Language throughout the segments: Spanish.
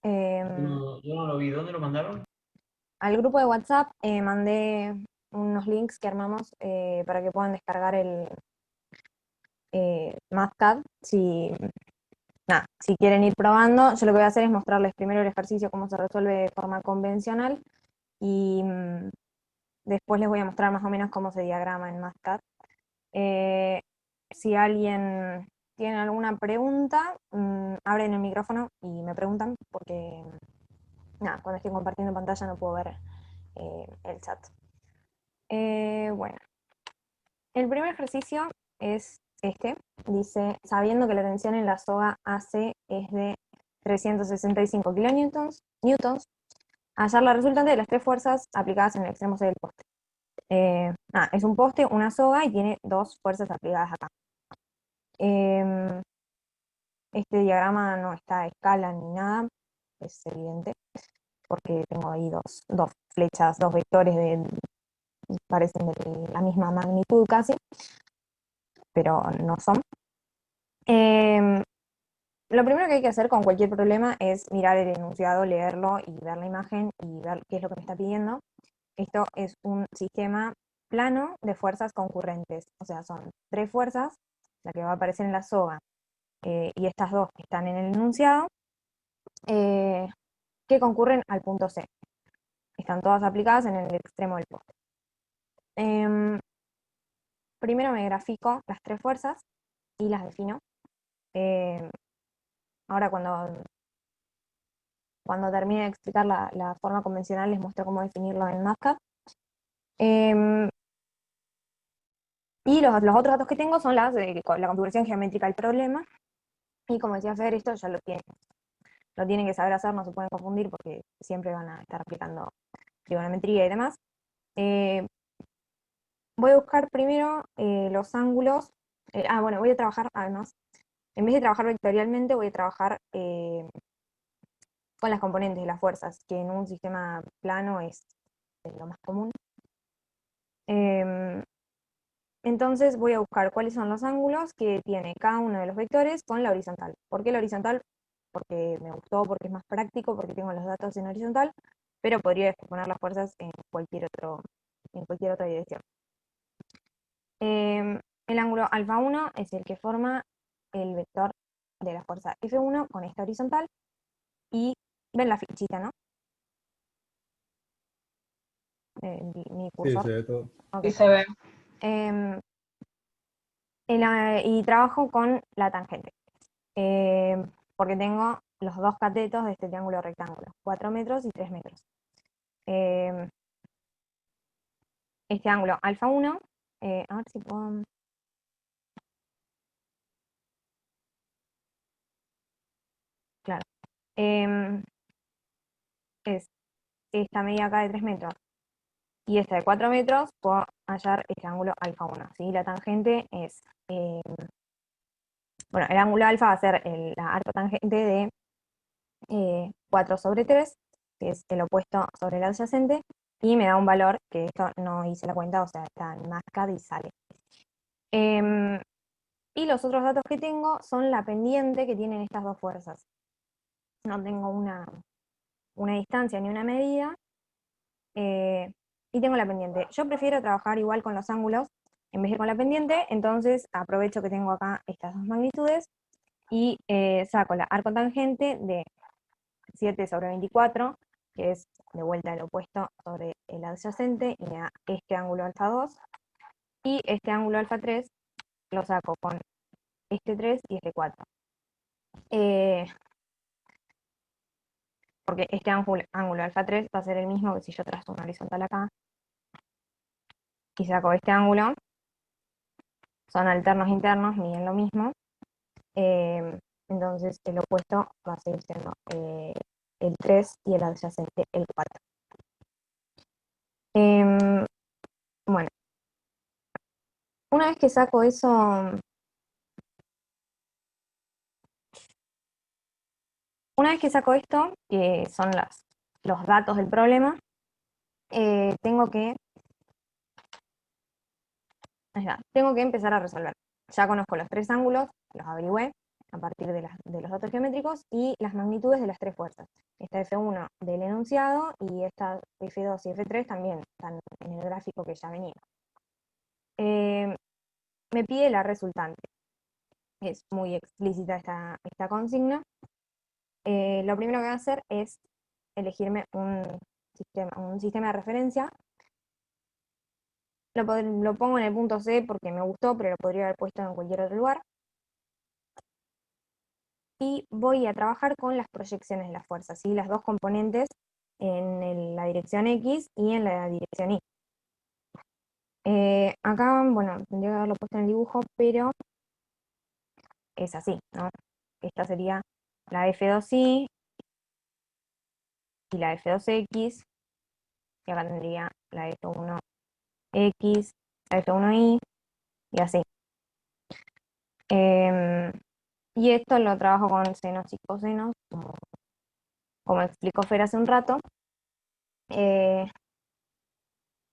Yo no lo vi. ¿Dónde lo mandaron? Al grupo de WhatsApp mandé unos links que armamos para que puedan descargar el MathCAD. Si quieren ir probando, yo lo que voy a hacer es mostrarles primero el ejercicio, cómo se resuelve de forma convencional, y después les voy a mostrar más o menos cómo se diagrama en MathCAD. Eh, si alguien tiene alguna pregunta, abren el micrófono y me preguntan, porque nada, cuando estoy compartiendo pantalla no puedo ver el chat. Bueno, el primer ejercicio es este. Dice, sabiendo que la tensión en la soga AC es de 365 kilonewtons, hallar la resultante de las tres fuerzas aplicadas en el extremo C del poste. Es un poste, una soga y tiene dos fuerzas aplicadas acá. Este diagrama no está a escala ni nada, es evidente, porque tengo ahí dos flechas, dos vectores parecen de la misma magnitud casi, pero no son. Lo primero que hay que hacer con cualquier problema es mirar el enunciado, leerlo y ver la imagen y ver qué es lo que me está pidiendo. Esto es un sistema plano de fuerzas concurrentes, o sea, son tres fuerzas, la que va a aparecer en la soga y estas dos que están en el enunciado, eh, que concurren al punto C. Están todas aplicadas en el extremo del poste. Primero me grafico las tres fuerzas y las defino. Eh, Ahora cuando termine de explicar la forma convencional les muestro cómo definirlo en MATLAB. Y los otros datos que tengo son la configuración geométrica del problema. Y como decía Fer, esto ya lo tienen que saber hacer, no se pueden confundir porque siempre van a estar aplicando trigonometría y demás. Voy a buscar primero los ángulos. Bueno, voy a trabajar además, en vez de trabajar vectorialmente, voy a trabajar con las componentes de las fuerzas, que en un sistema plano es lo más común. Entonces voy a buscar cuáles son los ángulos que tiene cada uno de los vectores con la horizontal. ¿Por qué la horizontal? Porque me gustó, porque es más práctico, porque tengo los datos en horizontal, pero podría poner las fuerzas en cualquier otra dirección. El ángulo alfa 1 es el que forma el vector de la fuerza F1 con esta horizontal. Y ven la fichita, ¿no? Mi Sí, cursor. se ve todo. Ok. Sí se ve. Em, y trabajo con la tangente. Porque tengo los dos catetos de este triángulo rectángulo, 4 metros y 3 metros. Este ángulo alfa 1, a ver si puedo... Claro. Es esta medida acá de 3 metros y esta de 4 metros, puedo hallar este ángulo alfa 1. ¿Sí? La tangente es... bueno, el ángulo alfa va a ser la arcotangente de 4 sobre 3, que es el opuesto sobre el adyacente, y me da un valor que esto no hice la cuenta, o sea, está en MATLAB y sale. Y los otros datos que tengo son la pendiente que tienen estas dos fuerzas. No tengo una distancia ni una medida, y tengo la pendiente. Yo prefiero trabajar igual con los ángulos en vez de con la pendiente, entonces aprovecho que tengo acá estas dos magnitudes y saco la arcotangente de 7 sobre 24, que es de vuelta el opuesto sobre el adyacente, y me da este ángulo alfa 2, y este ángulo alfa 3 lo saco con este 3 y este 4. Porque este ángulo alfa 3 va a ser el mismo que si yo trazo una horizontal acá, y saco este ángulo, son alternos internos, miden lo mismo, entonces el opuesto va a seguir siendo el 3 y el adyacente el 4. Bueno, una vez que saco eso, una vez que saco esto, que son los datos del problema, tengo que tengo que empezar a resolver. Ya conozco los tres ángulos, los averigüé. a partir de los datos geométricos, y las magnitudes de las tres fuerzas. Esta F1 del enunciado y esta F2 y F3 también están en el gráfico que ya venía. Me pide la resultante. Es muy explícita esta consigna. Lo primero que voy a hacer es elegirme un sistema de referencia. Lo pongo en el punto C porque me gustó, pero lo podría haber puesto en cualquier otro lugar. Y voy a trabajar con las proyecciones de las fuerzas, ¿sí? Las dos componentes en la dirección X y en la dirección Y. Acá, bueno, tendría que haberlo puesto en el dibujo, pero es así, ¿no? Esta sería la F2Y y la F2X, y acá tendría la F1X, la F1Y, y así. Y esto lo trabajo con senos y cosenos, como explicó Fer hace un rato. Eh,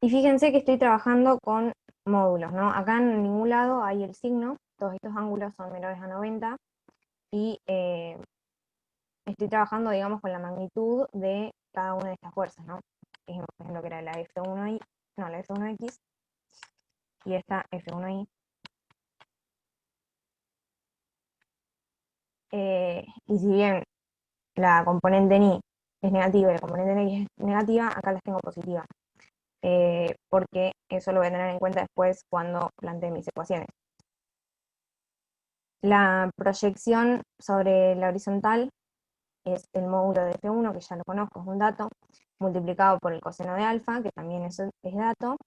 y fíjense que estoy trabajando con módulos, ¿no? Acá en ningún lado hay el signo, todos estos ángulos son menores a 90, y estoy trabajando, digamos, con la magnitud de cada una de estas fuerzas, ¿no? Por ejemplo, que era la F1Y, no, la F1X, y esta F1Y. Y si bien la componente en Y es negativa y la componente en X es negativa, acá las tengo positivas. Porque eso lo voy a tener en cuenta después cuando plantee mis ecuaciones. La proyección sobre la horizontal es el módulo de F1, que ya lo conozco, es un dato, multiplicado por el coseno de alfa, que también es dato,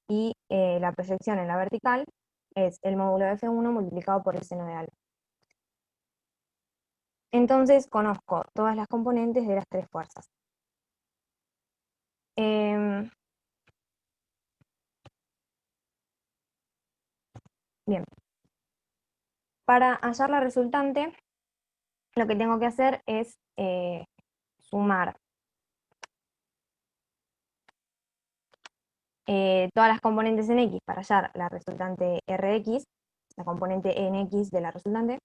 y la proyección en la vertical es el módulo de F1 multiplicado por el seno de alfa. Entonces conozco todas las componentes de las tres fuerzas. Bien, para hallar la resultante, lo que tengo que hacer es sumar todas las componentes en X para hallar la resultante Rx, la componente en X de la resultante,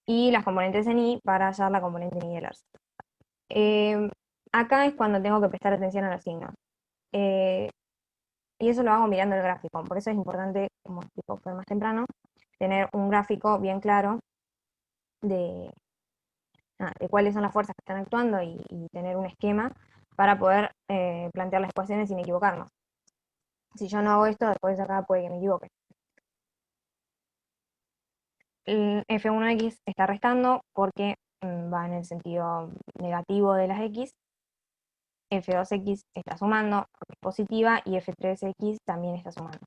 y las componentes en Y para hallar la componente en Y de la resultante. Acá es cuando tengo que prestar atención a los signos. Y eso lo hago mirando el gráfico. Por eso es importante, como explico fue más temprano, tener un gráfico bien claro de, de cuáles son las fuerzas que están actuando y tener un esquema para poder plantear las ecuaciones sin equivocarnos. Si yo no hago esto, después acá puede que me equivoque. El F1X está restando porque va en el sentido negativo de las X. F2X está sumando porque es positiva y F3X también está sumando.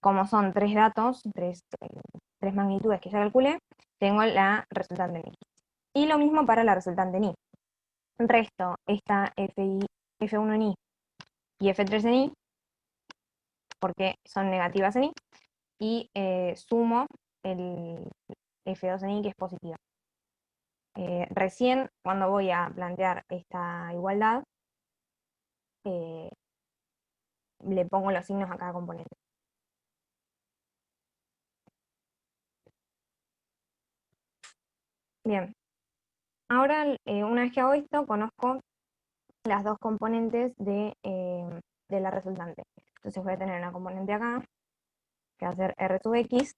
Como son tres datos, tres magnitudes que ya calculé, tengo la resultante en X. Y lo mismo para la resultante en Y. Resto esta F1 en Y y F3 en Y, porque son negativas en Y, y sumo el F2 en Y, que es positiva. Recién, cuando voy a plantear esta igualdad, le pongo los signos a cada componente. Bien, ahora una vez que hago esto, conozco las dos componentes de la resultante. Entonces voy a tener una componente acá, que va a ser R sub X,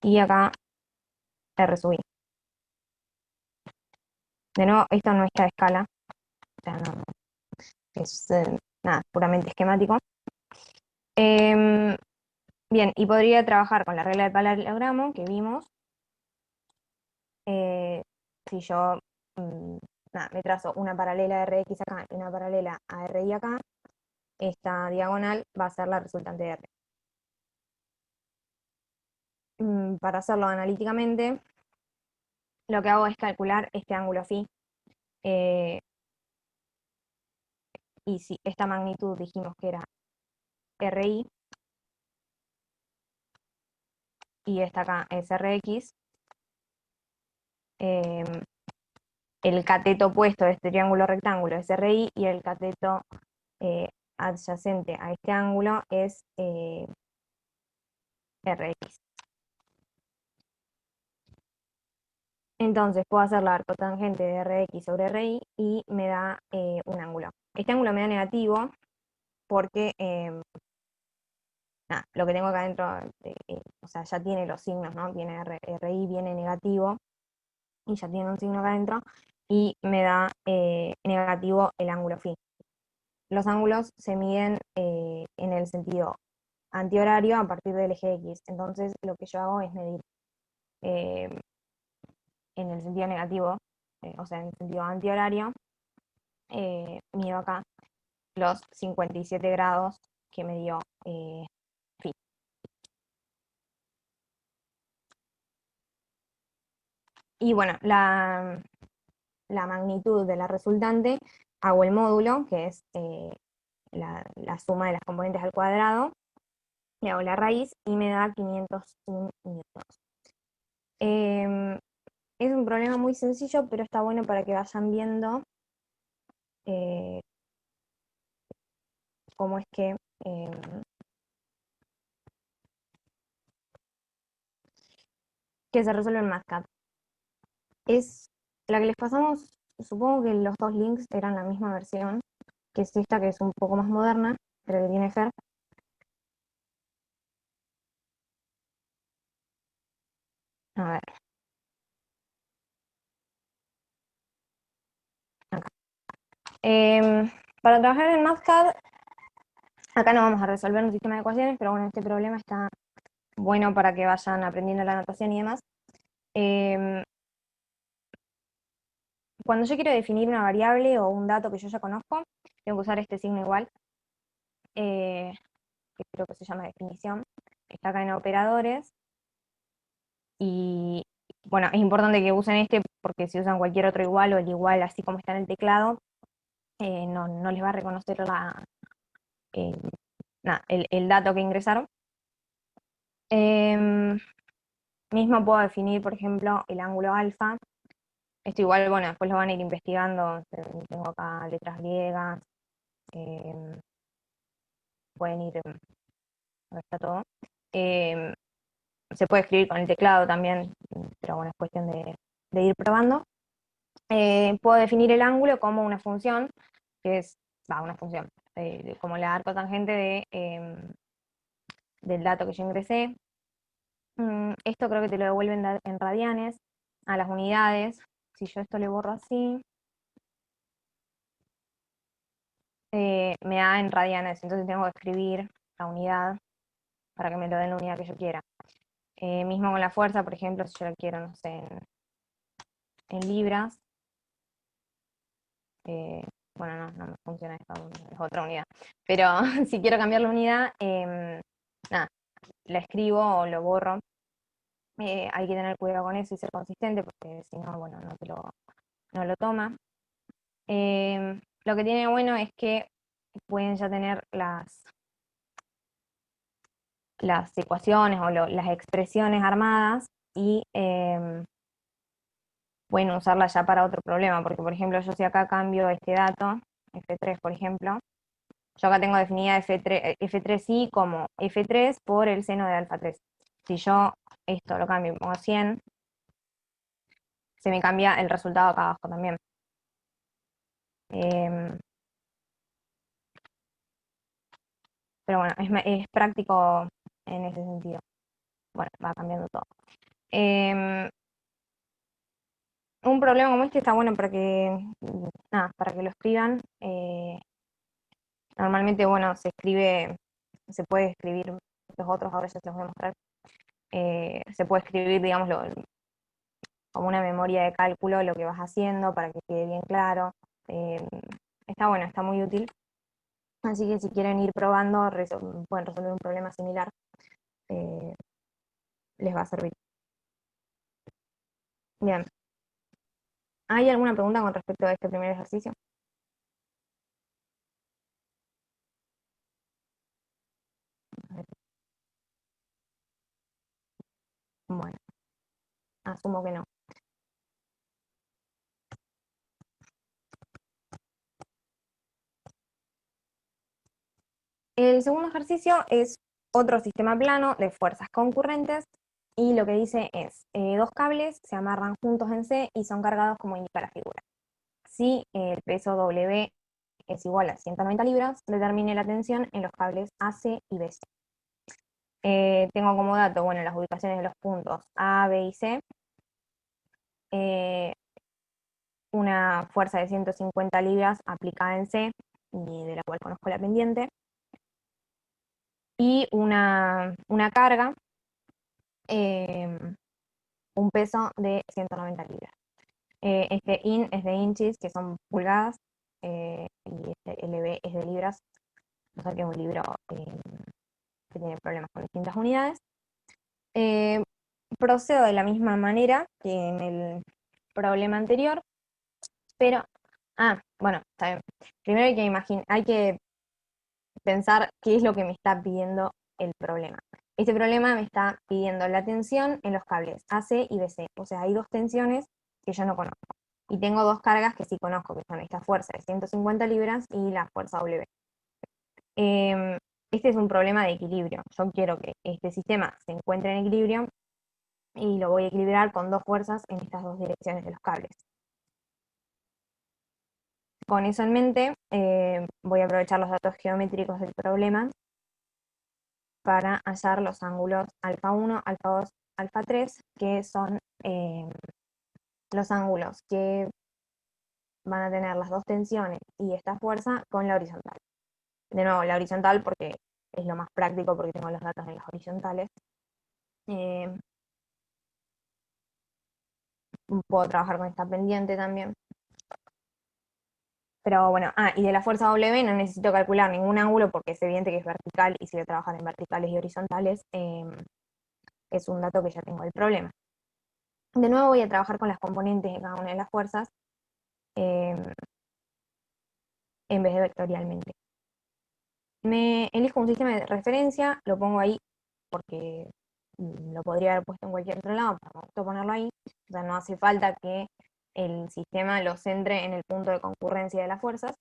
y acá R sub Y. De nuevo, esto no está a escala, o sea, no, es nada, puramente esquemático. Bien, y podría trabajar con la regla del paralelogramo que vimos. Si yo me trazo una paralela a Rx acá y una paralela a Ri acá, esta diagonal va a ser la resultante de R. Para hacerlo analíticamente, lo que hago es calcular este ángulo phi. Y si esta magnitud dijimos que era Ri, y esta acá es Rx, el cateto opuesto de este triángulo rectángulo es Ri, y el cateto adyacente a este ángulo es Rx. Entonces puedo hacer la arcotangente de Rx sobre Ri y me da un ángulo. Este ángulo me da negativo porque nada, lo que tengo acá adentro, o sea, ya tiene los signos, ¿no? Tiene Ri, viene negativo y ya tiene un signo acá adentro y me da negativo el ángulo phi. Los ángulos se miden en el sentido antihorario a partir del eje X. Entonces lo que yo hago es medir eh, en el sentido negativo, o sea, en el sentido antihorario, mido acá los 57 grados que me dio phi. Y bueno, la magnitud de la resultante, hago el módulo, que es la suma de las componentes al cuadrado, le hago la raíz y me da 501 newtons. Es un problema muy sencillo, pero está bueno para que vayan viendo eh, cómo es que se resuelve en MATLAB. Es la que les pasamos, supongo que los dos links eran la misma versión, que es esta que es un poco más moderna, pero que tiene Fer. A ver, acá. Para trabajar en MATLAB, acá no vamos a resolver un sistema de ecuaciones, pero bueno, este problema está bueno para que vayan aprendiendo la notación y demás. Eh, Cuando yo quiero definir una variable o un dato que yo ya conozco, tengo que usar este signo igual, que creo que se llama definición. Está acá en operadores. Y bueno, es importante que usen este porque si usan cualquier otro igual o el igual así como está en el teclado, no les va a reconocer eh, el dato que ingresaron. Em, Mismo puedo definir, por ejemplo, el ángulo alfa. Esto igual, bueno, después lo van a ir investigando. Tengo acá letras griegas. em, Pueden ir, acá está todo. Em, Se puede escribir con el teclado también, pero bueno, es cuestión de ir probando. Puedo definir el ángulo como una función, que es, una función, como la arcotangente del dato que yo ingresé. Esto creo que te lo devuelven en radianes a las unidades. Si yo esto le borro así, me da en radianes, entonces tengo que escribir la unidad para que me lo den la unidad que yo quiera. Mismo con la fuerza, por ejemplo, si yo lo quiero, no sé, en libras, bueno, no me funciona esto, es otra unidad. Pero si quiero cambiar la unidad, nada, la escribo o lo borro. Hay que tener cuidado con eso y ser consistente porque si no, bueno, no lo toma. Lo que tiene bueno es que pueden ya tener las ecuaciones o las expresiones armadas y pueden usarlas ya para otro problema, porque por ejemplo yo si acá cambio este dato, F3 por ejemplo, yo acá tengo definida F3i como F3 por el seno de alfa 3. Si yo esto lo cambio y pongo 100, se me cambia el resultado acá abajo también. Em, pero bueno, es práctico en ese sentido. Bueno, va cambiando todo. Em, un problema como este está bueno para que lo escriban. Normalmente, bueno, se puede escribir los otros, ahora ya se los voy a mostrar. Se puede escribir, digamos, como una memoria de cálculo lo que vas haciendo para que quede bien claro. Eh, Está bueno, está muy útil. Así que si quieren ir probando, pueden resolver un problema similar, eh, les va a servir. Bien, ¿hay alguna pregunta con respecto a este primer ejercicio? Bueno, asumo que no. El segundo ejercicio es otro sistema plano de fuerzas concurrentes y lo que dice es, dos cables se amarran juntos en C y son cargados como indica la figura. Si el peso W es igual a 190 libras, determine la tensión en los cables AC y BC. Tengo como dato, bueno, las ubicaciones de los puntos A, B y C. Una fuerza de 150 libras aplicada en C, y de la cual conozco la pendiente. Y una carga, un peso de 190 libras. Este IN es de inches, que son pulgadas, y este LB es de libras, o sea que es un libro que tiene problemas con distintas unidades. Eh, Procedo de la misma manera que en el problema anterior, pero, bueno, está bien. Primero hay que pensar qué es lo que me está pidiendo el problema. Este problema me está pidiendo la tensión en los cables AC y BC, o sea, hay dos tensiones que yo no conozco. Y tengo dos cargas que sí conozco, que son esta fuerza de 150 libras y la fuerza W. Este es un problema de equilibrio. Yo quiero que este sistema se encuentre en equilibrio y lo voy a equilibrar con dos fuerzas en estas dos direcciones de los cables. Con eso en mente, voy a aprovechar los datos geométricos del problema para hallar los ángulos alfa 1, alfa 2, alfa 3, que son los ángulos que van a tener las dos tensiones y esta fuerza con la horizontal. De nuevo, la horizontal porque es lo más práctico, porque tengo los datos en las horizontales. Eh, Puedo trabajar con esta pendiente también. Pero bueno, y de la fuerza W no necesito calcular ningún ángulo porque es evidente que es vertical y si voy a trabajar en verticales y horizontales, es un dato que ya tengo del problema. De nuevo voy a trabajar con las componentes de cada una de las fuerzas eh, en vez de vectorialmente. Me elijo un sistema de referencia, lo pongo ahí porque lo podría haber puesto en cualquier otro lado, pero me gustó ponerlo ahí. O sea, no hace falta que el sistema lo centre en el punto de concurrencia de las fuerzas,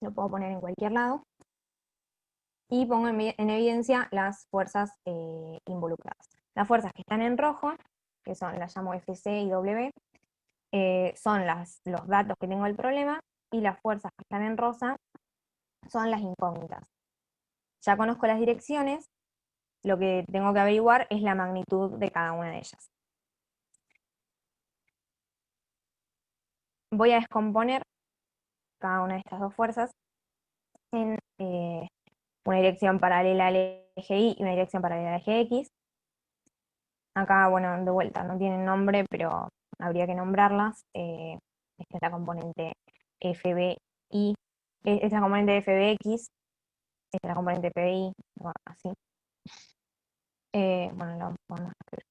lo puedo poner en cualquier lado. Y pongo en evidencia las fuerzas involucradas. Las fuerzas que están en rojo, que son, las llamo FC y W, son los datos que tengo del problema, y las fuerzas que están en rosa son las incógnitas. Ya conozco las direcciones, lo que tengo que averiguar es la magnitud de cada una de ellas. Voy a descomponer cada una de estas dos fuerzas en una dirección paralela al eje Y y una dirección paralela al eje X. Acá, bueno, de vuelta, no tienen nombre, pero habría que nombrarlas. Esta es la componente FBI, esta es la componente FBX, esta es la componente PBI, así. Bueno, lo vamos a escribir.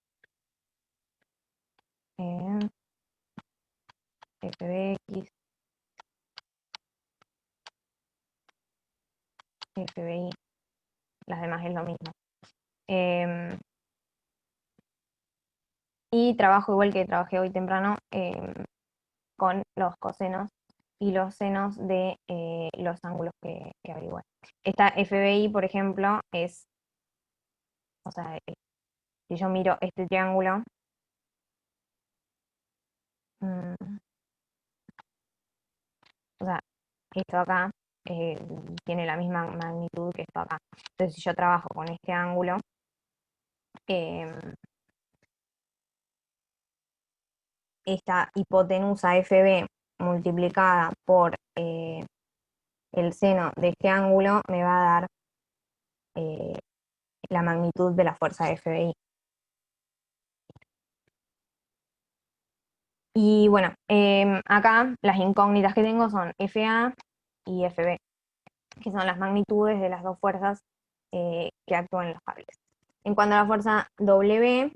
FBX, FBI, las demás es lo mismo. Y trabajo igual que trabajé hoy temprano con los cosenos y los senos de los ángulos que averigué. Esta FBI, por ejemplo, es, o sea, si yo miro este triángulo, mm, o sea, esto acá eh, tiene la misma magnitud que esto acá. Entonces, si yo trabajo con este ángulo, esta hipotenusa FB multiplicada por el seno de este ángulo me va a dar eh, la magnitud de la fuerza FBI. Y bueno, acá las incógnitas que tengo son FA y FB, que son las magnitudes de las dos fuerzas que actúan en los cables. En cuanto a la fuerza W,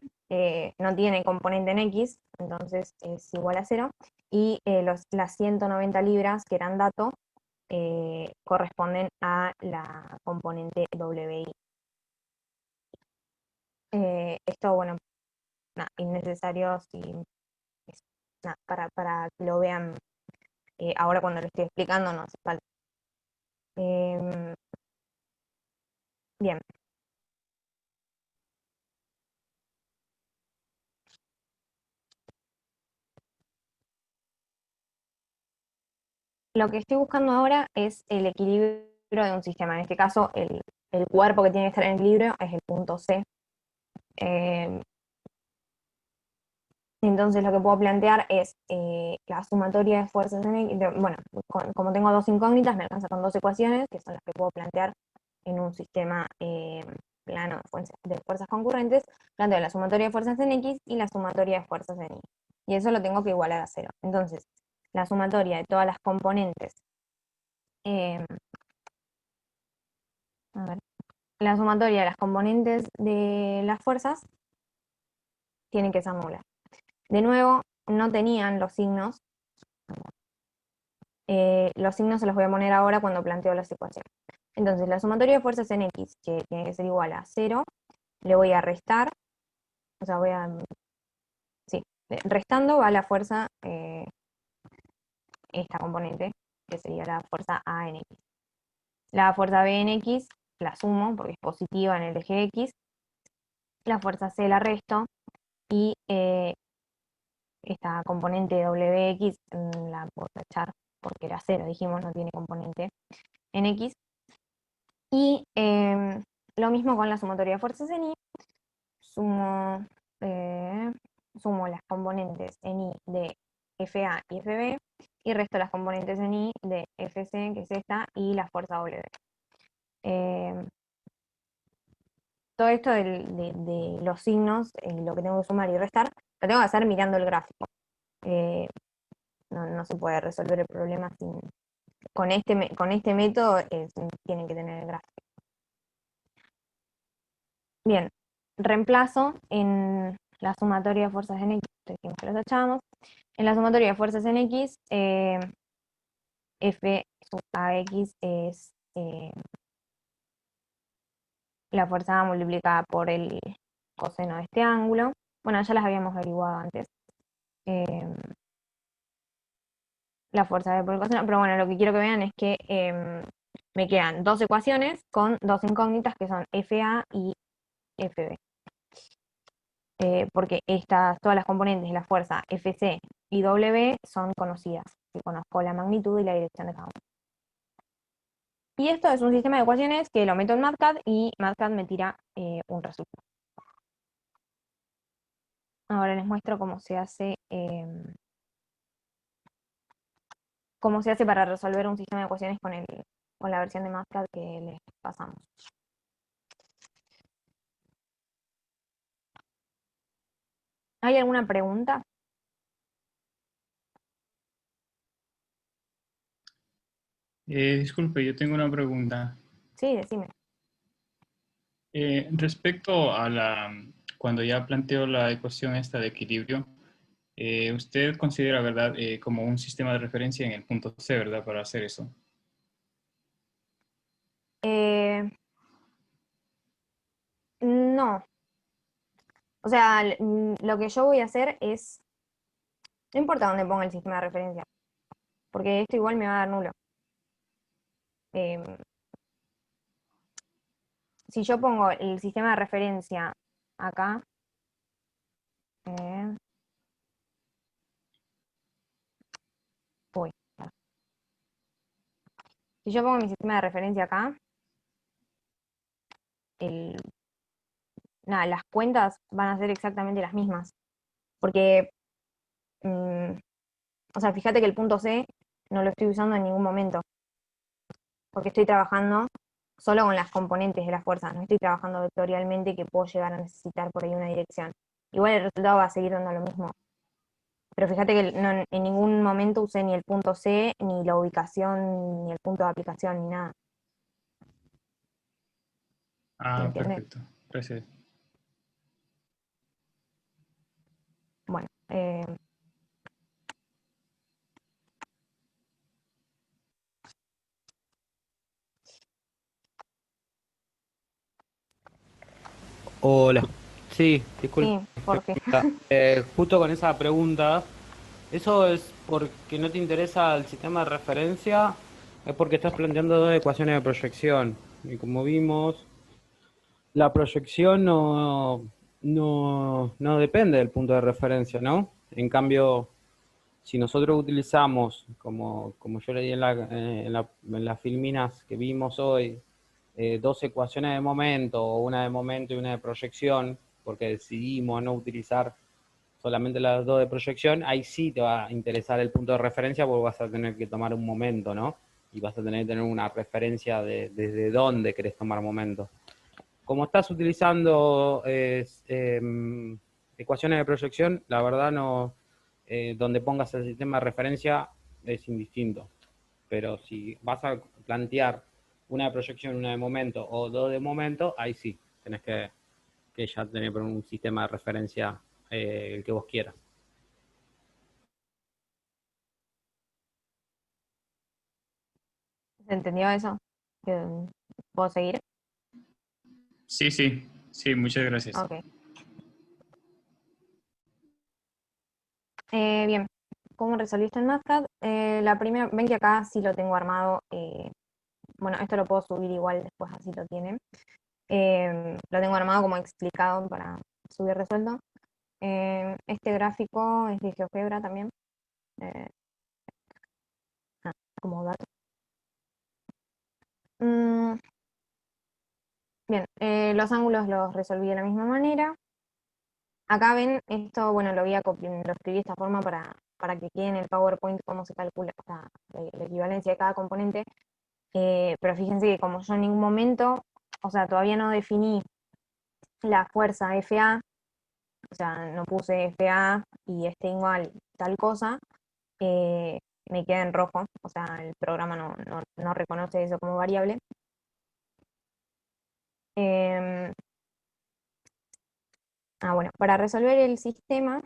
no tiene componente en X, entonces es igual a 0. Y las 190 libras que eran dato corresponden a la componente WI. Esto, bueno, innecesario para que lo vean ahora cuando lo estoy explicando, no hace falta. Bien, Lo que estoy buscando ahora es el equilibrio de un sistema. En este caso, el cuerpo que tiene que estar en equilibrio es el punto C. Eh, entonces lo que puedo plantear es la sumatoria de fuerzas en X. Bueno, como tengo dos incógnitas, me alcanza con dos ecuaciones, que son las que puedo plantear en un sistema plano de fuerzas concurrentes. Planteo la sumatoria de fuerzas en X y la sumatoria de fuerzas en Y. Y eso lo tengo que igualar a cero. Entonces, la sumatoria de todas las componentes, eh, a ver, la sumatoria de las componentes de las fuerzas tiene que ser nula. De nuevo, no tenían los signos se los voy a poner ahora cuando planteo las ecuaciones. Entonces, la sumatoria de fuerzas en X, que tiene que ser igual a 0, le voy a restar, o sea, sí, restando va la fuerza, esta componente, que sería la fuerza A en X. La fuerza B en X la sumo porque es positiva en el eje X, la fuerza C la resto y esta componente WX la puedo tachar porque era 0, dijimos, no tiene componente en X. Y lo mismo con la sumatoria de fuerzas en Y, sumo, eh, sumo las componentes en Y de FA y FB y resto las componentes en Y de FC, que es esta, y la fuerza W. Eh, todo esto de los signos, lo que tengo que sumar y restar, lo tengo que hacer mirando el gráfico. No se puede resolver el problema con este método, tienen que tener el gráfico. Bien, reemplazo en la sumatoria de fuerzas en X, dijimos que los echamos. En la sumatoria de fuerzas en X, F sub AX es la fuerza A multiplicada por el coseno de este ángulo. Bueno, ya las habíamos averiguado antes. La fuerza B por el coseno, pero bueno, lo que quiero que vean es que me quedan dos ecuaciones con dos incógnitas que son FA y FB. Porque todas las componentes de la fuerza FC y W son conocidas, que conozco la magnitud y la dirección de cada una. Y esto es un sistema de ecuaciones que lo meto en MATCAD y MATCAD me tira un resultado. Ahora les muestro cómo se hace para resolver un sistema de ecuaciones con la versión de MATCAD que les pasamos. ¿Hay alguna pregunta? Disculpe, yo tengo una pregunta. Sí, decime. Respecto a cuando ya planteo la ecuación esta de equilibrio, usted considera, ¿verdad?, como un sistema de referencia en el punto C, ¿verdad?, para hacer eso. Eh, no. O sea, lo que yo voy a hacer es, no importa dónde ponga el sistema de referencia, porque esto igual me va a dar nulo. Eh, si yo pongo el sistema de referencia acá, eh, uy, si yo pongo mi sistema de referencia acá, el, nada, las cuentas van a ser exactamente las mismas, porque, mm, o sea, fíjate que el punto C no lo estoy usando en ningún momento, porque estoy trabajando solo con las componentes de la fuerza, no estoy trabajando vectorialmente que puedo llegar a necesitar por ahí una dirección. Igual el resultado va a seguir dando lo mismo. Pero fíjate que en ningún momento usé ni el punto C, ni la ubicación, ni el punto de aplicación, ni nada. ¿Se Ah, entiende? perfecto. Gracias. Bueno, Hola. Sí, disculpe. sí, porque Justo con esa pregunta, ¿eso es porque no te interesa el sistema de referencia? Es porque estás planteando dos ecuaciones de proyección. Y como vimos, la proyección no depende del punto de referencia, ¿no? En cambio, si nosotros utilizamos, como yo leí en las filminas que vimos hoy, dos ecuaciones de momento, o una de momento y una de proyección, porque decidimos no utilizar solamente las dos de proyección, ahí sí te va a interesar el punto de referencia porque vas a tener que tomar un momento, ¿no? Y vas a tener que tener una referencia de desde dónde querés tomar momento. Como estás utilizando ecuaciones de proyección, la verdad no, donde pongas el sistema de referencia es indistinto. Pero si vas a plantear una de proyección, una de momento o dos de momento, ahí sí, tenés que ya tener un sistema de referencia el que vos quieras. ¿Se entendió eso? ¿Puedo seguir? Sí, sí, sí, muchas gracias. Ok. Bien, ¿cómo resolviste el MATLAB? La primera, ven que acá sí lo tengo armado. Bueno, esto lo puedo subir igual después, así lo tienen. Lo tengo armado como explicado para subir resuelto. Este gráfico es de GeoGebra también, eh, como dato. Mm, bien, los ángulos los resolví de la misma manera. Acá ven, esto, bueno, lo lo escribí de esta forma para que quede en el PowerPoint cómo se calcula la equivalencia de cada componente. Pero fíjense que como yo en ningún momento, o sea, todavía no definí la fuerza FA, o sea, no puse FA y este igual tal cosa, eh, me queda en rojo, o sea, el programa no reconoce eso como variable. Em, bueno, para resolver el sistema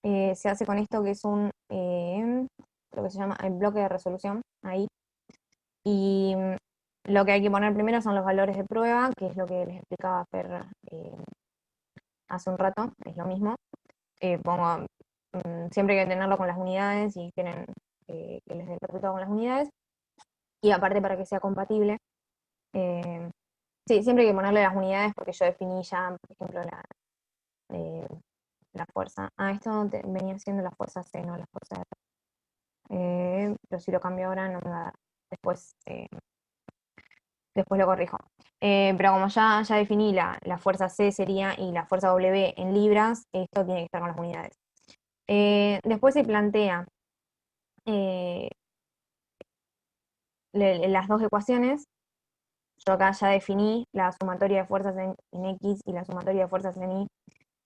se hace con esto que es lo que se llama el bloque de resolución, ahí. Y lo que hay que poner primero son los valores de prueba, que es lo que les explicaba Fer hace un rato, es lo mismo. Pongo, siempre hay que tenerlo con las unidades y quieren que les dé el resultado con las unidades. Y aparte para que sea compatible. eh, sí, siempre hay que ponerle las unidades porque yo definí ya, por ejemplo, eh, la fuerza. Esto venía siendo la fuerza C, no la fuerza R. Pero si lo cambio ahora no me va a dar. Después, después lo corrijo. Pero como ya definí la fuerza C sería y la fuerza W en libras, esto tiene que estar con las unidades. Después se plantea eh, las dos ecuaciones. Yo acá ya definí la sumatoria de fuerzas en X y la sumatoria de fuerzas en Y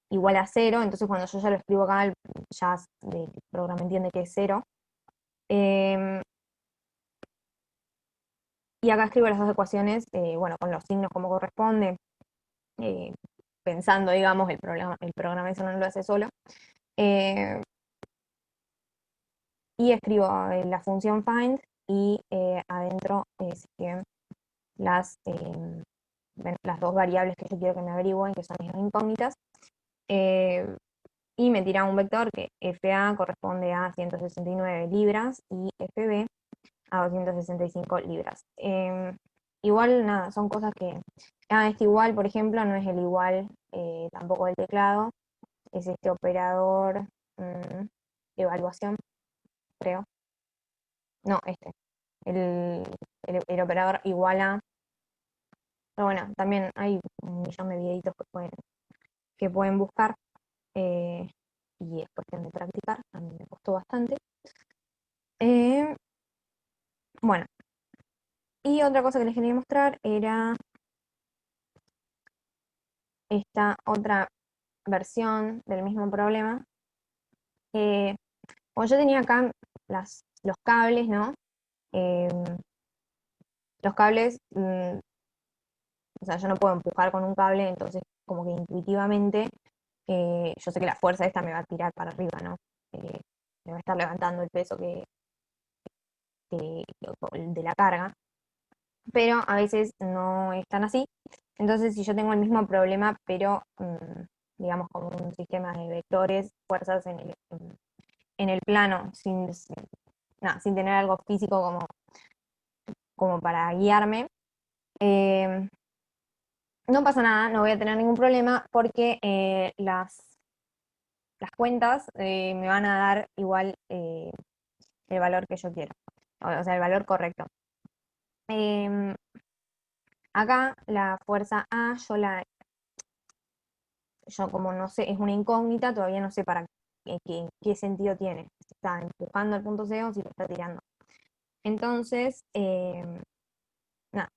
igual a 0, entonces cuando yo ya lo escribo acá, ya el programa entiende que es 0. Y acá escribo las dos ecuaciones, bueno, con los signos como corresponde, eh, pensando, digamos, el programa eso no lo hace solo. Eh, y escribo la función find y adentro siguen las dos variables que yo quiero que me averigüen, que son mis incógnitas. Y me tira un vector que FA corresponde a 169 libras y FB a 265 libras. Igual, nada, son cosas que... este igual, por ejemplo, no es el igual tampoco del teclado, es este operador evaluación, creo. No, este. El, el operador igual a... Pero bueno, también hay un millón de videitos que pueden buscar y es cuestión de practicar, a mí me costó bastante. Eh, bueno, y otra cosa que les quería mostrar era esta otra versión del mismo problema. Como yo tenía acá los cables, ¿no? Eh, los cables, o sea, yo no puedo empujar con un cable, entonces como que intuitivamente yo sé que la fuerza esta me va a tirar para arriba, ¿no? Me va a estar levantando el peso de la carga, pero a veces no es tan así. Entonces, si yo tengo el mismo problema, pero digamos como un sistema de vectores, fuerzas en el plano, sin tener algo físico como para guiarme, eh, no pasa nada, no voy a tener ningún problema porque las cuentas me van a dar igual el valor que yo quiero, o sea, el valor correcto. Em, Acá la fuerza A, yo como no sé, es una incógnita, todavía no sé para qué sentido tiene. Si está empujando al punto C o si lo está tirando. Entonces, nada,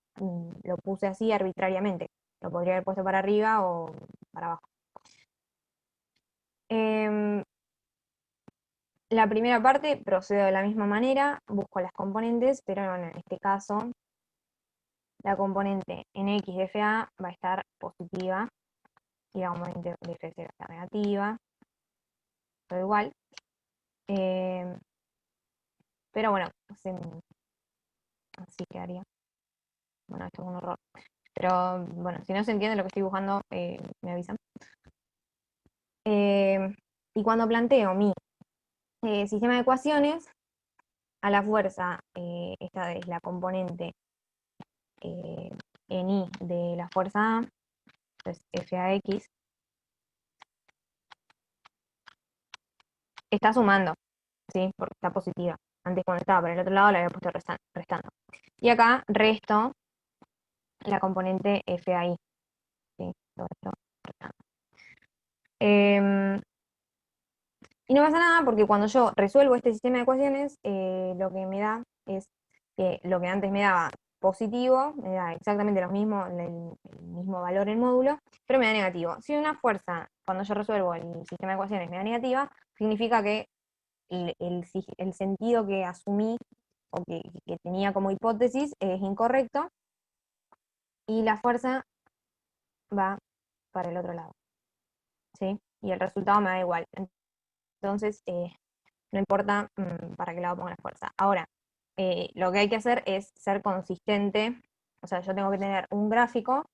lo puse así arbitrariamente. Lo podría haber puesto para arriba o para abajo. Em, la primera parte procedo de la misma manera, busco las componentes, pero bueno, en este caso la componente en X de FA va a estar positiva y la componente de FC va a estar negativa, todo igual. Em, pero bueno, así quedaría. Bueno, esto es un horror. Pero bueno, si no se entiende lo que estoy dibujando, me avisan. Y cuando planteo mi sistema de ecuaciones, a la fuerza, esta es la componente en I de la fuerza A, entonces FAX, está sumando, ¿sí? Porque está positiva. Antes cuando estaba por el otro lado la había puesto restando. Y acá resto la componente FAI, ¿sí? Todo esto restando. Y no pasa nada porque cuando yo resuelvo este sistema de ecuaciones, lo que me da es que lo que antes me daba positivo, me da exactamente lo mismo, el mismo valor en módulo, pero me da negativo. Si una fuerza, cuando yo resuelvo el sistema de ecuaciones, me da negativa, significa que el sentido que asumí o que tenía como hipótesis es incorrecto y la fuerza va para el otro lado, ¿sí? Y el resultado me da igual. Entonces, no importa para qué lado ponga la fuerza. Ahora, lo que hay que hacer es ser consistente, o sea, yo tengo que tener un gráfico,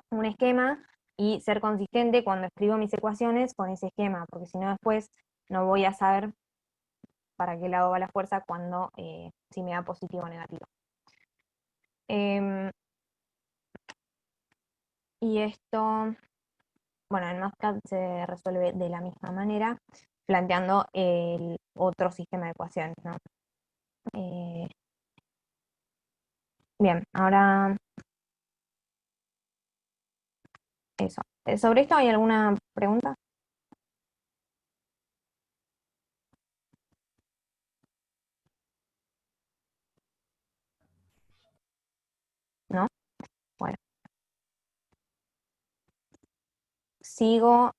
un esquema, y ser consistente cuando escribo mis ecuaciones con ese esquema, porque si no después no voy a saber para qué lado va la fuerza cuando, si me da positivo o negativo. Em, y esto, bueno, en MATLAB se resuelve de la misma manera, planteando el otro sistema de ecuaciones, ¿no? Bien, ahora eso. ¿Sobre esto hay alguna pregunta? ¿No? Bueno, sigo.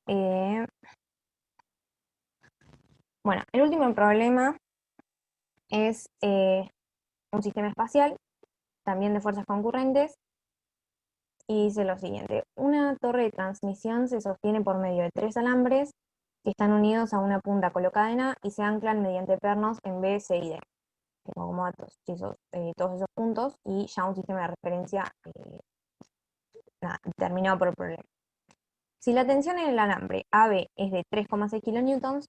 Bueno, el último problema es un sistema espacial, también de fuerzas concurrentes, y dice lo siguiente. Una torre de transmisión se sostiene por medio de 3 alambres que están unidos a una punta colocada en A y se anclan mediante pernos en B, C y D. Tengo como datos todos esos puntos y ya un sistema de referencia determinado por el problema. Si la tensión en el alambre AB es de 3,6 kilonewtons,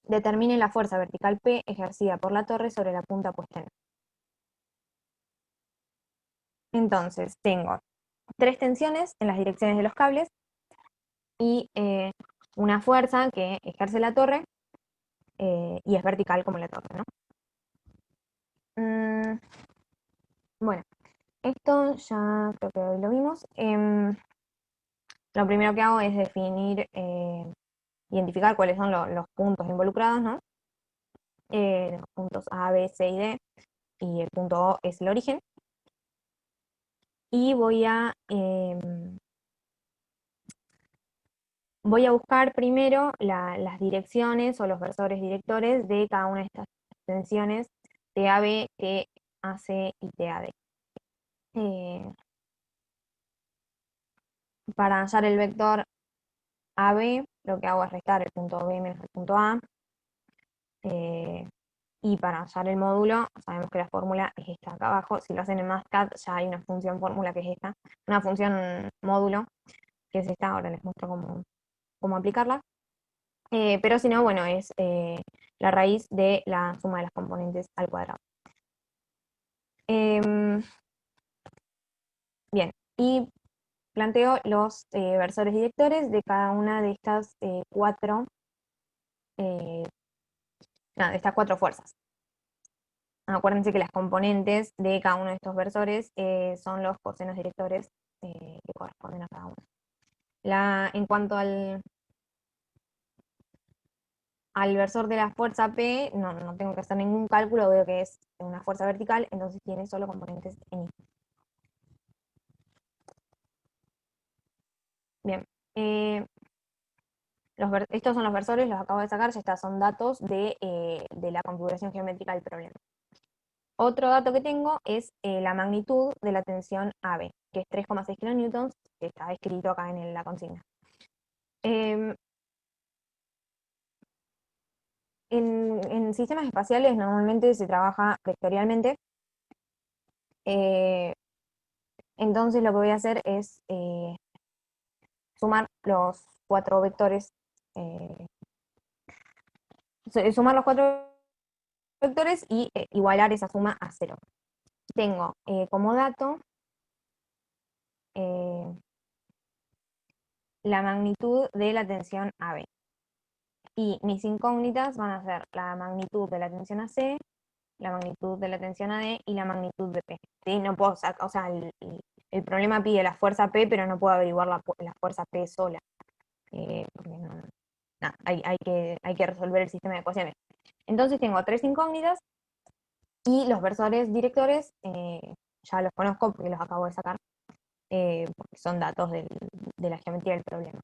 determine la fuerza vertical P ejercida por la torre sobre la punta puesta en. Entonces, tengo 3 tensiones en las direcciones de los cables y una fuerza que ejerce la torre y es vertical como la torre, ¿no? Bueno, esto ya creo que hoy lo vimos. Lo primero que hago es definir, identificar cuáles son los puntos involucrados, ¿no? Los puntos A, B, C y D, y el punto O es el origen. Y voy a buscar primero las direcciones o los versores directores de cada una de estas tensiones TAB, TAC y TAD. Para hallar el vector AB, lo que hago es restar el punto B menos el punto A. Y para hallar el módulo, sabemos que la fórmula es esta acá abajo. Si lo hacen en MATLAB, ya hay una función fórmula que es esta. Una función módulo, que es esta. Ahora les muestro cómo aplicarla. Pero si no, bueno, es la raíz de la suma de las componentes al cuadrado. Bien, y planteo los versores directores de cada una de estas 4 eh, nada, de estas cuatro fuerzas. Acuérdense que las componentes de cada uno de estos versores son los cosenos directores que corresponden a cada uno. En cuanto al versor de la fuerza P, no tengo que hacer ningún cálculo, veo que es una fuerza vertical, entonces tiene solo componentes en I. Bien, estos son los versores, los acabo de sacar, ya está, son datos de la configuración geométrica del problema. Otro dato que tengo es la magnitud de la tensión AB, que es 3,6 kN, que está escrito acá en la consigna. Em, en sistemas espaciales normalmente se trabaja vectorialmente, entonces lo que voy a hacer es sumar los cuatro vectores, eh, sumar los cuatro vectores y igualar esa suma a cero. Tengo como dato eh, la magnitud de la tensión AB. Y mis incógnitas van a ser la magnitud de la tensión AC, la magnitud de la tensión AD y la magnitud de P. ¿Sí? No puedo sacar, o sea, el problema pide la fuerza P, pero no puedo averiguar la fuerza P sola. Porque hay que resolver el sistema de ecuaciones. Entonces tengo tres incógnitas y los versores directores ya los conozco porque los acabo de sacar, porque son datos de la geometría del problema.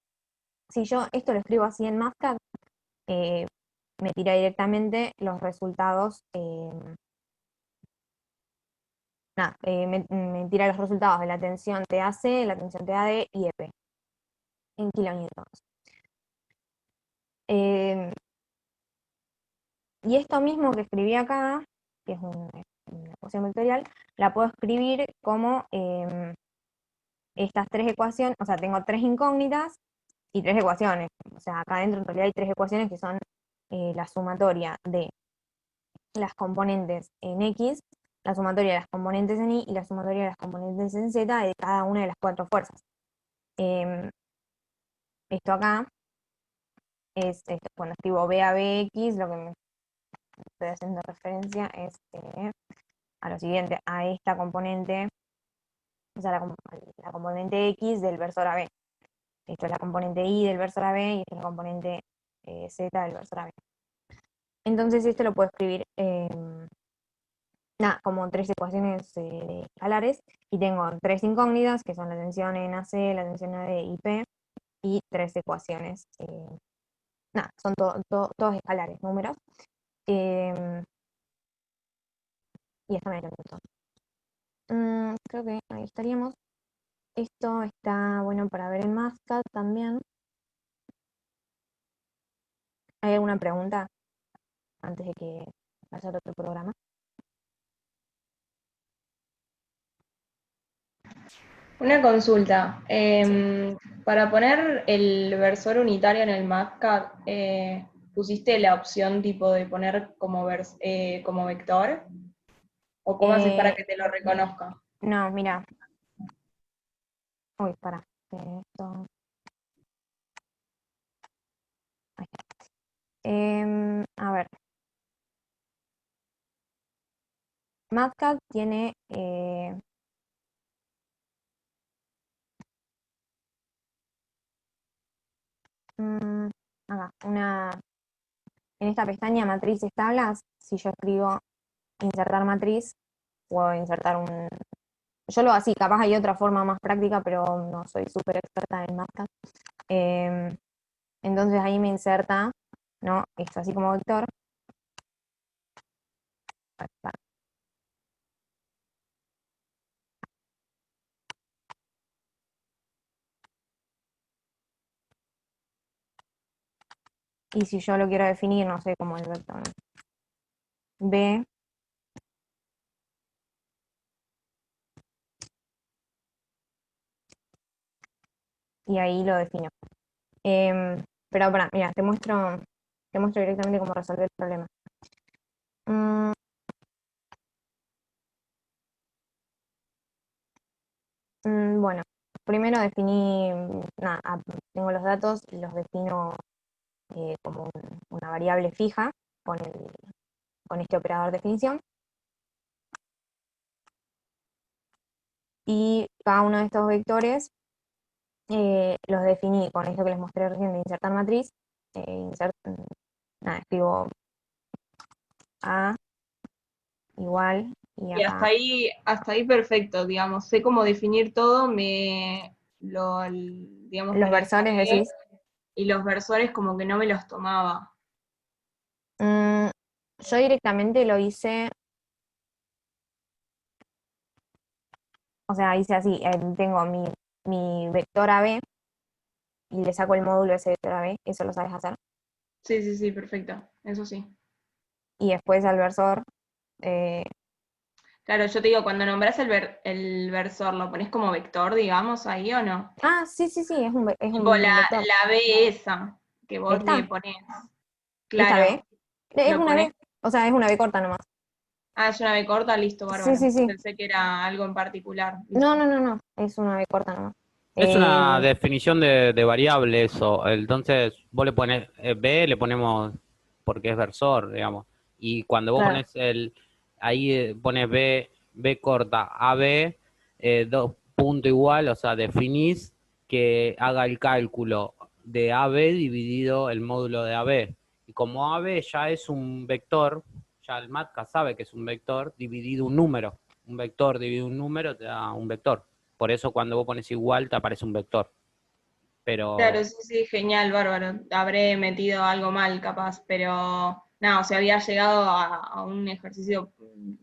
Si yo esto lo escribo así en MATLAB, me tira directamente los resultados, me tira los resultados de la tensión TAC, la tensión TAD y EP en kilonewtons. Y esto mismo que escribí acá, que es una ecuación vectorial, la puedo escribir como estas tres ecuaciones, o sea, tengo tres incógnitas y tres ecuaciones. O sea, acá adentro en realidad hay tres ecuaciones que son la sumatoria de las componentes en X, la sumatoria de las componentes en Y y la sumatoria de las componentes en Z de cada una de las cuatro fuerzas. Esto acá es, cuando escribo B a BX, lo que me estoy haciendo referencia es a lo siguiente, a esta componente, o sea, la componente X del versor AB. Esto es la componente Y del versor AB y esta es la componente Z del versor AB. Entonces esto lo puedo escribir como tres ecuaciones escalares y tengo tres incógnitas que son la tensión en AC, la tensión AD y P y tres ecuaciones. Son todos escalares, números. Y esta me la pregunto. Creo que ahí estaríamos. Esto está bueno para ver en MATLAB también. ¿Hay alguna pregunta antes de que vaya a otro programa? Una consulta. Sí. Para poner el versor unitario en el MATLAB, ¿pusiste la opción tipo de poner como vector? ¿O cómo haces para Eh, que te lo reconozca? no, mira. Uy, para. Esto. Ahí está. A ver. MATLAB tiene acá, en esta pestaña matrices tablas, si yo escribo insertar matriz, puedo insertar yo lo hago así, capaz hay otra forma más práctica, pero no soy súper experta en MATLAB. Em, entonces ahí me inserta, ¿no? Esto así como vector. Y si yo lo quiero definir, no sé, como el vector B, y ahí lo defino. Pero mira, te muestro directamente cómo resolver el problema. Mm, bueno, primero definí, tengo los datos y los defino como una variable fija con este operador de definición. Y cada uno de estos vectores los definí con esto que les mostré recién de insertar matriz. Escribo A igual y Y acá hasta ahí perfecto, digamos. Sé cómo definir todo, digamos, los me lo versores descargué, decís. y los versores como que no me los tomaba. Yo directamente lo hice, o sea, hice así, tengo mi vector AB y le saco el módulo de ese vector AB, eso lo sabes hacer. Sí, sí, sí, perfecto. Eso sí. Y después al versor, eh, Claro, yo te digo, cuando nombras el versor, ¿lo pones como vector, digamos, ahí o no? sí, sí, sí, es Tipo un vector. la B esa que vos le Esta, pones. esta B, Claro, es lo una pones. B, o sea, es una B corta nomás. Ah, es una B corta, listo, Sí, bárbaro. sí, sí. Pensé que era algo en particular. No, Listo. no, no, no, es una B corta nomás. Es una Eh, definición de variable eso. Entonces, vos le pones B, le ponemos porque es versor, digamos. Y cuando vos claro, pones ahí pones B corta, AB, dos punto igual, o sea, definís que haga el cálculo de AB dividido el módulo de AB. Y como AB ya es un vector, ya el MATLAB sabe que es un vector dividido un número. Un vector dividido un número te da un vector. Por eso cuando vos pones igual te aparece un vector. Claro, Pero, sí, sí, genial, bárbaro. Habré metido algo mal, capaz, pero no, o sea, había llegado a un ejercicio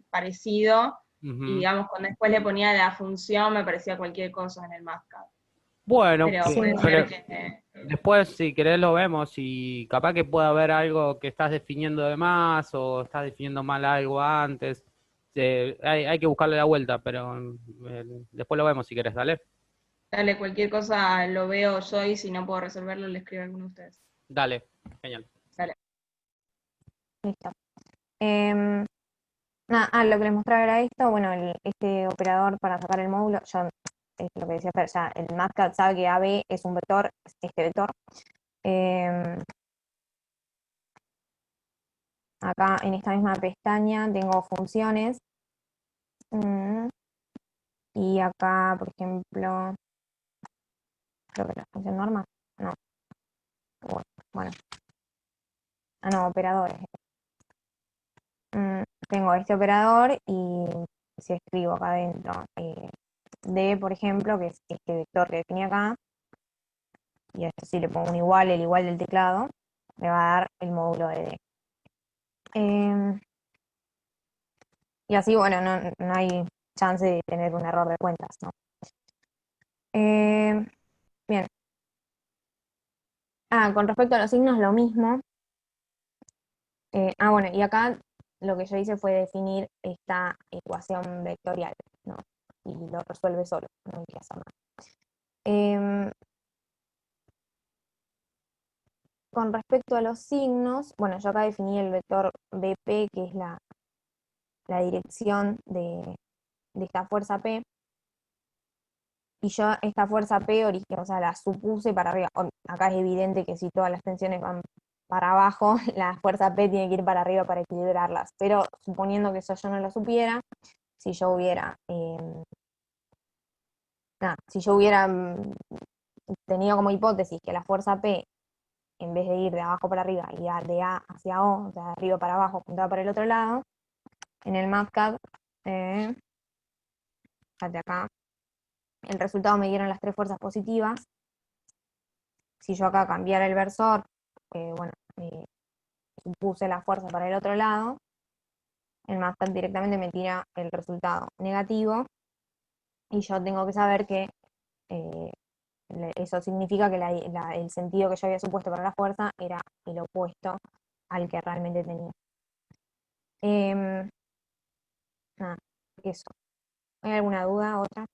parecido y ujú. digamos, cuando después le ponía la función me parecía cualquier cosa en el MATLAB. Bueno, Pero sí, puede ser pero que... después si querés lo vemos y capaz que pueda haber algo que estás definiendo de más o estás definiendo mal algo antes. Hay que buscarle la vuelta, pero después lo vemos si querés, dale. Dale, cualquier cosa lo veo yo y si no puedo resolverlo, le escribo a alguno de ustedes. Dale, genial. Dale. listo. Em, lo que les mostraba era esto, bueno, este operador para sacar el módulo, yo, es lo que decía, pero ya el Matcat sabe que AB es un vector, es este vector. Em, Acá en esta misma pestaña tengo funciones. mm, y acá, por ejemplo, creo que la función norma, no, bueno, no, operadores. Tengo este operador y si escribo acá adentro D, por ejemplo, que es este vector que definí acá, y a esto sí le pongo un igual, el igual del teclado, me va a dar el módulo de D. Em, y así, bueno, no hay chance de tener un error de cuentas, ¿no? Em, Bien. Con respecto a los signos, lo mismo. Bueno, y acá lo que yo hice fue definir esta ecuación vectorial, ¿no? Y lo resuelve solo, no hay que hacer nada. Em, con respecto a los signos, bueno, yo acá definí el vector BP, que es la dirección de esta fuerza P, y yo esta fuerza P, o sea, la supuse para arriba. Acá es evidente que si todas las tensiones van para abajo, la fuerza P tiene que ir para arriba para equilibrarlas, pero suponiendo que eso yo no lo supiera, si yo hubiera, tenido como hipótesis que la fuerza P, en vez de ir de abajo para arriba y de A hacia O, o sea, de arriba para abajo, apuntaba para el otro lado, en el MATLAB, fíjate acá, el resultado me dieron las tres fuerzas positivas. Si yo acá cambiara el versor, bueno, supuse la fuerza para el otro lado, el MATLAB directamente me tira el resultado negativo y yo tengo que saber que eh, eso significa que el sentido que yo había supuesto para la fuerza era el opuesto al que realmente tenía. Em, Nada, eso. ¿Hay alguna duda, otra?